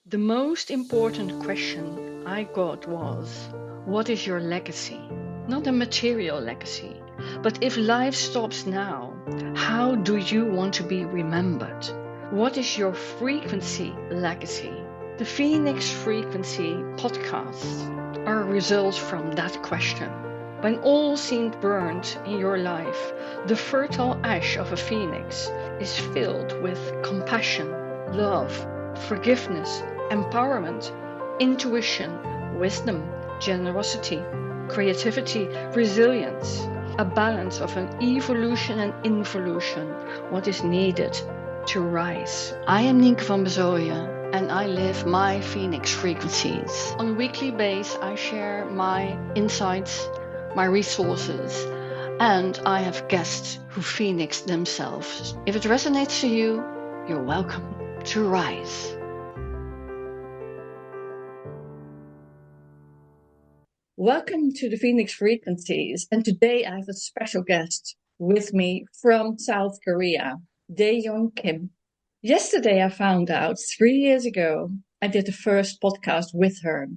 The most important question I got was, what is your legacy? Not a material legacy, but if life stops now, how do you want to be remembered? What is your frequency legacy? The Phoenix Frequency podcasts are results from that question. When all seemed burnt in your life, the fertile ash of a phoenix is filled with compassion, love, forgiveness, empowerment, intuition, wisdom, generosity, creativity, resilience, a balance of an evolution and involution, what is needed to rise. I am Nienke van Bezooijen and I live my Phoenix frequencies. On a weekly basis, I share my insights, my resources, and I have guests who phoenix themselves. If it resonates to you, you're welcome to rise. Welcome to the Phoenix Frequencies, and today I have a special guest with me from South Korea, Daeyoung Kim. Yesterday I found out 3 years ago I did the first podcast with her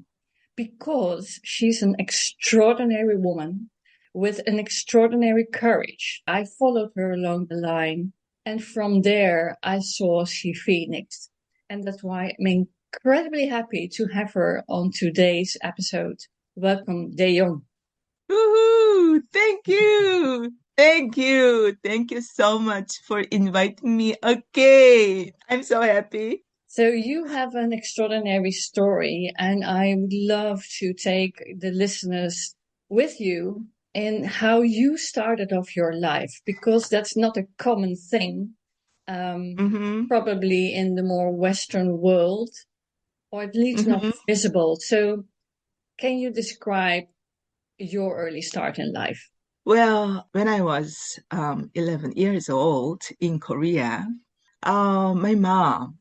because she's an extraordinary woman with an extraordinary courage. I followed her along the line, and from there I saw she phoenixed, and that's why I'm incredibly happy to have her on today's episode. Welcome, Daeyoung. Woohoo! Thank you. Thank you. Thank you so much for inviting me again. I'm so happy. So you have an extraordinary story, and I would love to take the listeners with you in how you started off your life, because that's not a common thing, probably in the more Western world, or at least not visible. So can you describe your early start in life? Well, when I was 11 years old in Korea, my mom,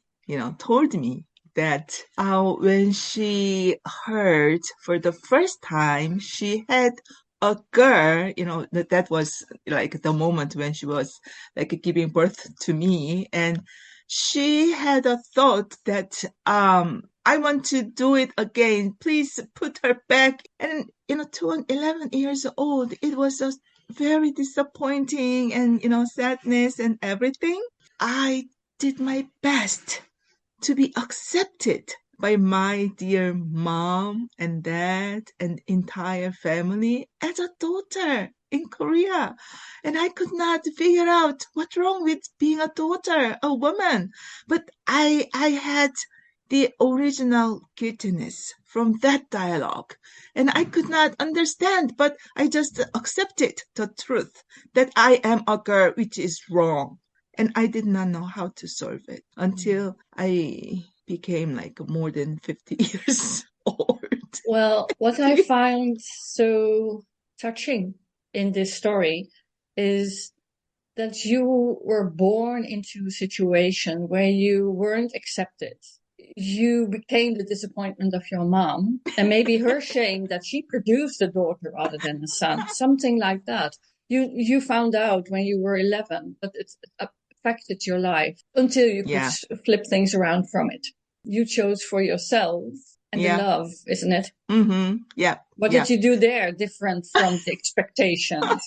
told me that when she heard for the first time she had a girl, that was like the moment when she was like giving birth to me, and she had a thought that I want to do it again. Please put her back. And, to 11 years old, it was just very disappointing and, sadness and everything. I did my best to be accepted by my dear mom and dad and entire family as a daughter in Korea. And I could not figure out what's wrong with being a daughter, a woman. But I had the original guiltiness from that dialogue. And I could not understand, but I just accepted the truth that I am a girl, which is wrong. And I did not know how to solve it until I became like more than 50 years old. Well, what I find so touching in this story is that you were born into a situation where you weren't accepted. You became the disappointment of your mom, and maybe her shame that she produced a daughter rather than a son, something like that. You found out when you were 11, but it affected your life until you could flip things around from it. You chose for yourself and the love, isn't it? Yeah. What did you do there different from the expectations?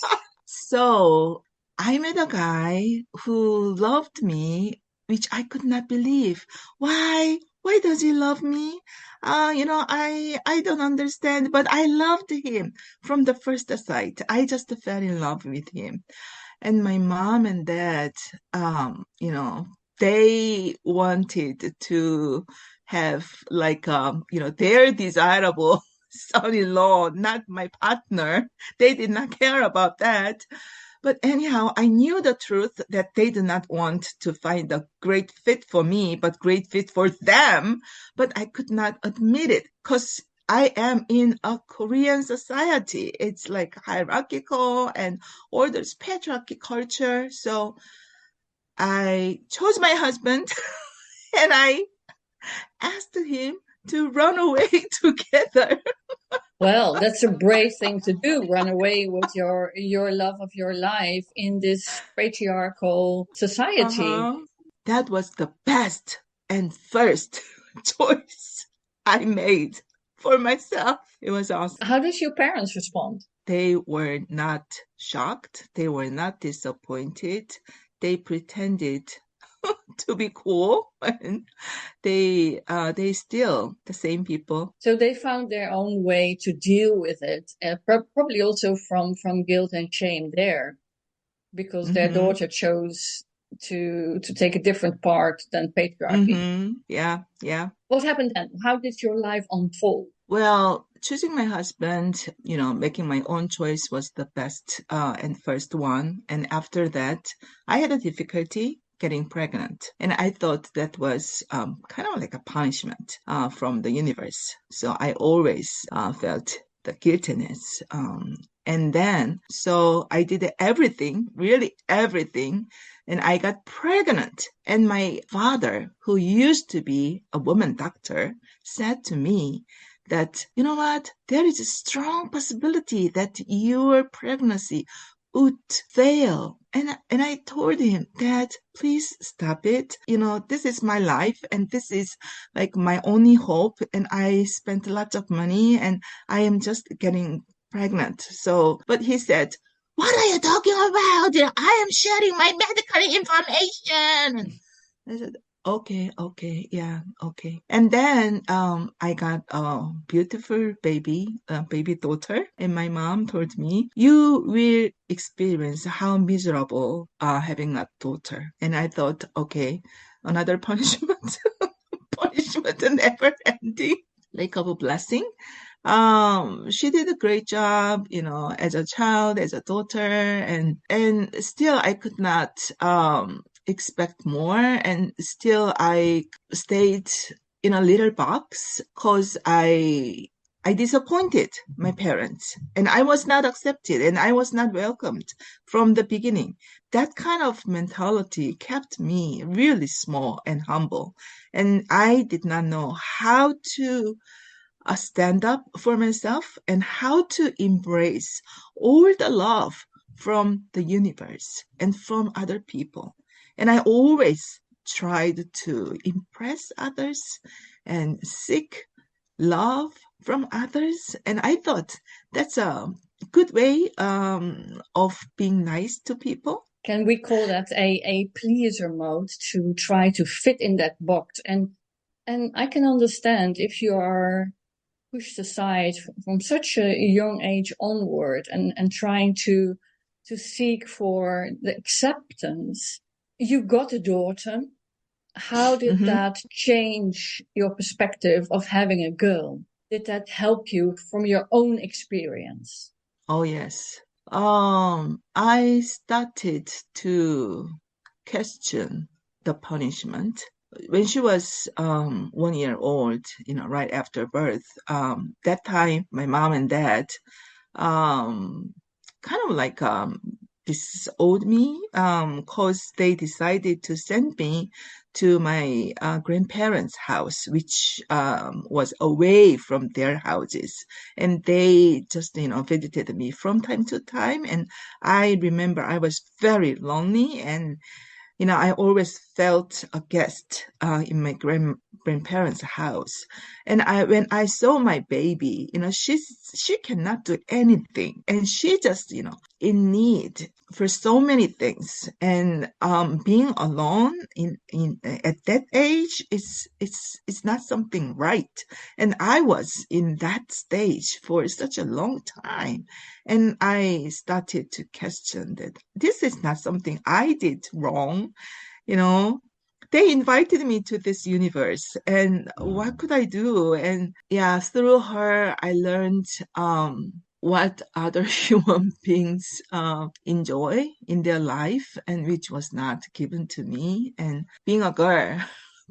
So I met a guy who loved me, which I could not believe. Why does he love me? I don't understand, but I loved him from the first sight. I just fell in love with him. And my mom and dad, they wanted to have like, their desirable son-in-law, not my partner. They did not care about that. But anyhow, I knew the truth that they did not want to find a great fit for me, but great fit for them. But I could not admit it because I am in a Korean society. It's like hierarchical and all this patriarchy culture. So I chose my husband and I asked him to run away together. Well, that's a brave thing to do, run away with your love of your life in this patriarchal society. That was the best and first choice I made for myself. It was awesome. How did your parents respond? They were not shocked. They were not disappointed. They pretended to be cool, and they still the same people. So they found their own way to deal with it, probably also from guilt and shame there, because their daughter chose to take a different part than patriarchy. Yeah, yeah. What happened then? How did your life unfold? Well, choosing my husband, making my own choice was the best and first one. And after that, I had a difficulty getting pregnant. And I thought that was kind of like a punishment from the universe. So I always felt the guiltiness. And then, so I did everything, really everything, and I got pregnant. And my father, who used to be a woman doctor, said to me that, you know what, there is a strong possibility that your pregnancy would fail. And I told him, Dad, please stop it. This is my life and this is like my only hope. And I spent a lot of money and I am just getting pregnant. So, but he said, what are you talking about? I am sharing my medical information. I said, okay, yeah, okay. And then I got a beautiful baby daughter, and my mom told me, you will experience how miserable having a daughter. And I thought, okay, another punishment, punishment never ending, like of a blessing. She did a great job, as a child, as a daughter, and still I could not expect more, and still I stayed in a little box because I disappointed my parents, and I was not accepted, and I was not welcomed from the beginning. That kind of mentality kept me really small and humble, and I did not know how to stand up for myself and how to embrace all the love from the universe and from other people. And I always tried to impress others and seek love from others. And I thought that's a good way of being nice to people. Can we call that a pleaser mode, to try to fit in that box? And I can understand if you are pushed aside from such a young age onward, and trying to seek for the acceptance. You got a daughter. How did that change your perspective of having a girl? Did that help you from your own experience? Oh, yes. I started to question the punishment. When she was 1 year old, right after birth, that time my mom and dad kind of like disowned me because they decided to send me to my grandparents' house, which was away from their houses. And they just, visited me from time to time. And I remember I was very lonely, and I always felt a guest in my grandparents' house. And when I saw my baby, she cannot do anything, and she just, in need for so many things. And being alone in at that age is not something right. And I was in that stage for such a long time. And I started to question that this is not something I did wrong. They invited me to this universe, and what could I do? And yeah, through her, I learned what other human beings enjoy in their life, and which was not given to me. And being a girl,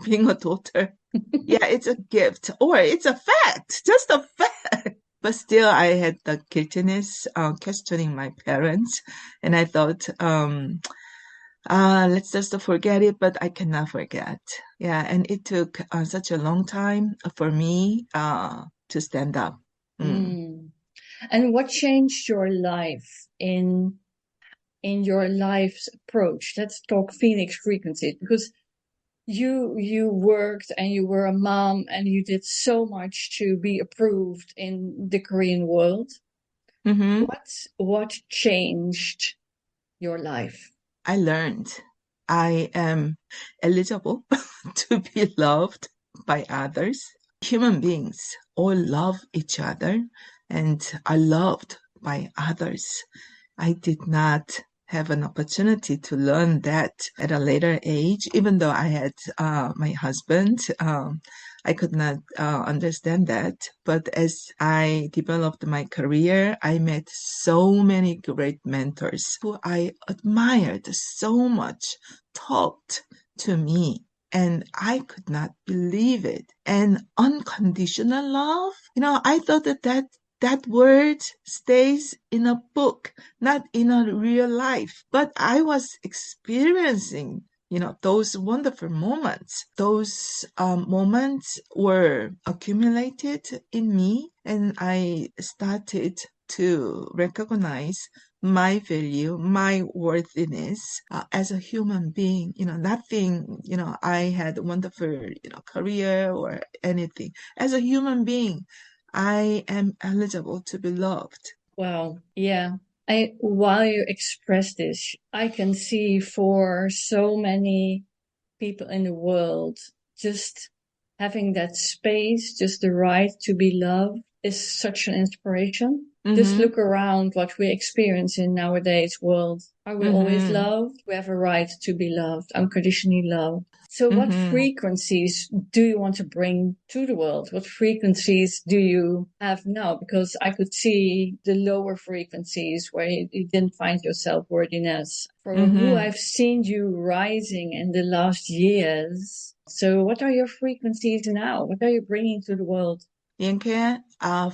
being a daughter, yeah, it's a gift, or it's a fact, just a fact. But still, I had the guiltiness, questioning my parents, and I thought, let's just forget it, but I cannot forget. Yeah, and it took such a long time for me to stand up. And what changed your life in your life's approach? Let's talk Phoenix frequencies, because you worked and you were a mom and you did so much to be approved in the Korean world. Mm-hmm. What changed your life? I learned I am eligible to be loved by others. Human beings all love each other and are loved by others. I did not have an opportunity to learn that at a later age, even though I had my husband. I could not understand that. But as I developed my career, I met so many great mentors who I admired so much, talked to me. And I could not believe it. And unconditional love, I thought that word stays in a book, not in a real life. But I was experiencing, those wonderful moments. Those moments were accumulated in me, and I started to recognize my value, my worthiness as a human being. Nothing, I had a wonderful, career or anything. As a human being, I am eligible to be loved. Wow. Yeah. While you express this, I can see for so many people in the world, just having that space, just the right to be loved is such an inspiration. Just Mm-hmm. look around what we experience in nowadays world. Are we always Mm-hmm. loved? We have a right to be loved, unconditionally loved. So what Mm-hmm. frequencies do you want to bring to the world? What frequencies do you have now? Because I could see the lower frequencies where you didn't find your self-worthiness. For who Mm-hmm. I've seen you rising in the last years. So what are your frequencies now? What are you bringing to the world? Nienke,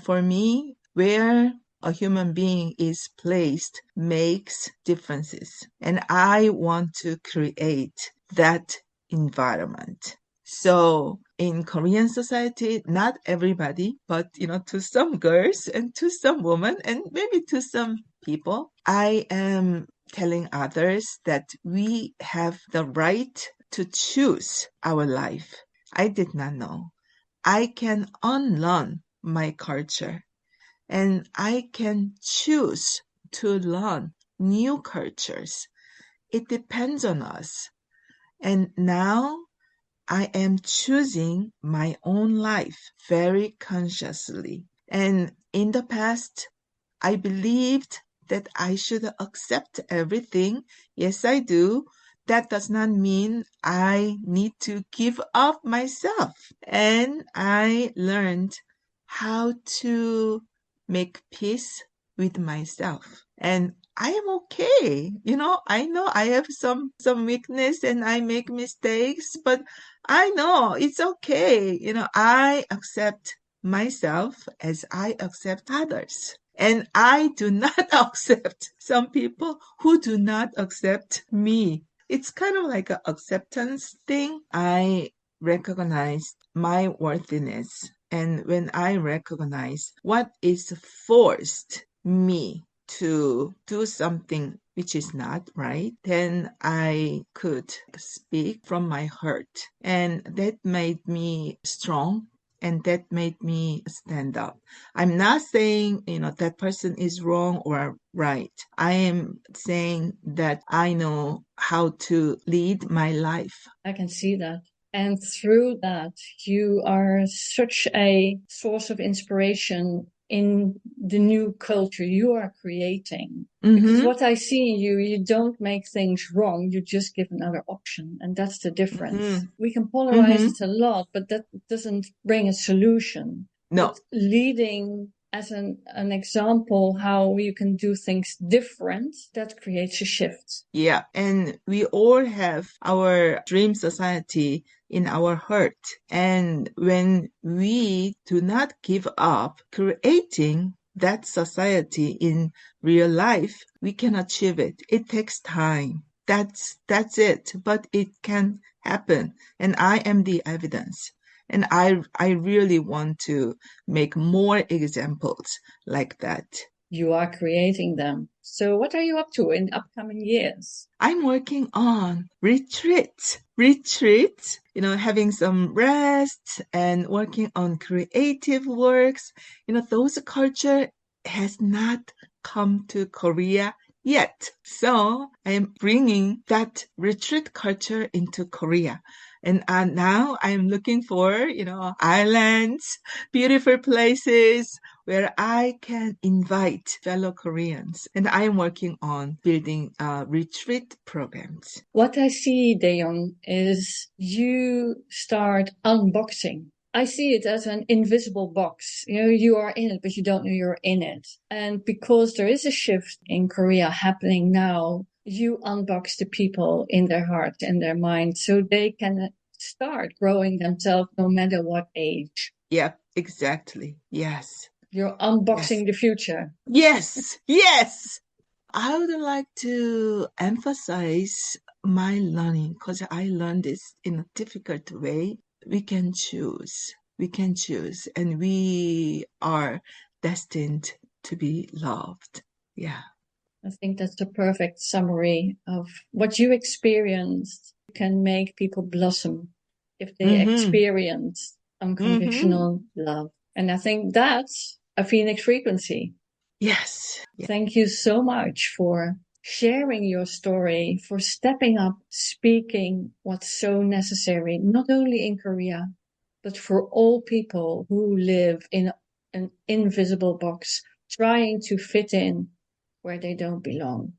for me, where a human being is placed makes differences. And I want to create that environment. So in Korean society, not everybody, but to some girls and to some women and maybe to some people, I am telling others that we have the right to choose our life. I did not know. I can unlearn my culture and I can choose to learn new cultures. It depends on us. And now I am choosing my own life very consciously. And in the past, I believed that I should accept everything. Yes, I do. That does not mean I need to give up myself. And I learned how to make peace with myself. And I am okay. I know I have some weakness and I make mistakes, but I know it's okay. I accept myself as I accept others. And I do not accept some people who do not accept me. It's kind of like an acceptance thing. I recognize my worthiness. And when I recognize what is forced me to do something which is not right, then I could speak from my heart. And that made me strong and that made me stand up. I'm not saying, that person is wrong or right. I am saying that I know how to lead my life. I can see that. And through that, you are such a source of inspiration in the new culture you are creating. Because what I see in you, you don't make things wrong. You just give another option. And that's the difference. We can polarize it a lot, but that doesn't bring a solution. No. But leading as an example how you can do things different, that creates a shift. Yeah, and we all have our dream society in our heart. And when we do not give up creating that society in real life, we can achieve it. It takes time. That's it, but it can happen. And I am the evidence. And I really want to make more examples like that. You are creating them. So what are you up to in upcoming years? I'm working on retreat, having some rest and working on creative works. Those culture has not come to Korea yet. So I am bringing that retreat culture into Korea. And now I'm looking for, islands, beautiful places where I can invite fellow Koreans. And I'm working on building retreat programs. What I see, Daeyoung, is you start unboxing. I see it as an invisible box. You are in it, but you don't know you're in it. And because there is a shift in Korea happening now, you unbox the people in their heart and their mind so they can start growing themselves no matter what age. Yeah, exactly. Yes. You're unboxing the future. Yes. Yes. I would like to emphasize my learning because I learned this in a difficult way. We can choose. We can choose, and we are destined to be loved. Yeah. I think that's the perfect summary of what you experienced can make people blossom if they experience unconditional love. And I think that's a Phoenix frequency. Yes. Thank you so much for sharing your story, for stepping up, speaking what's so necessary, not only in Korea, but for all people who live in an invisible box, trying to fit in where they don't belong.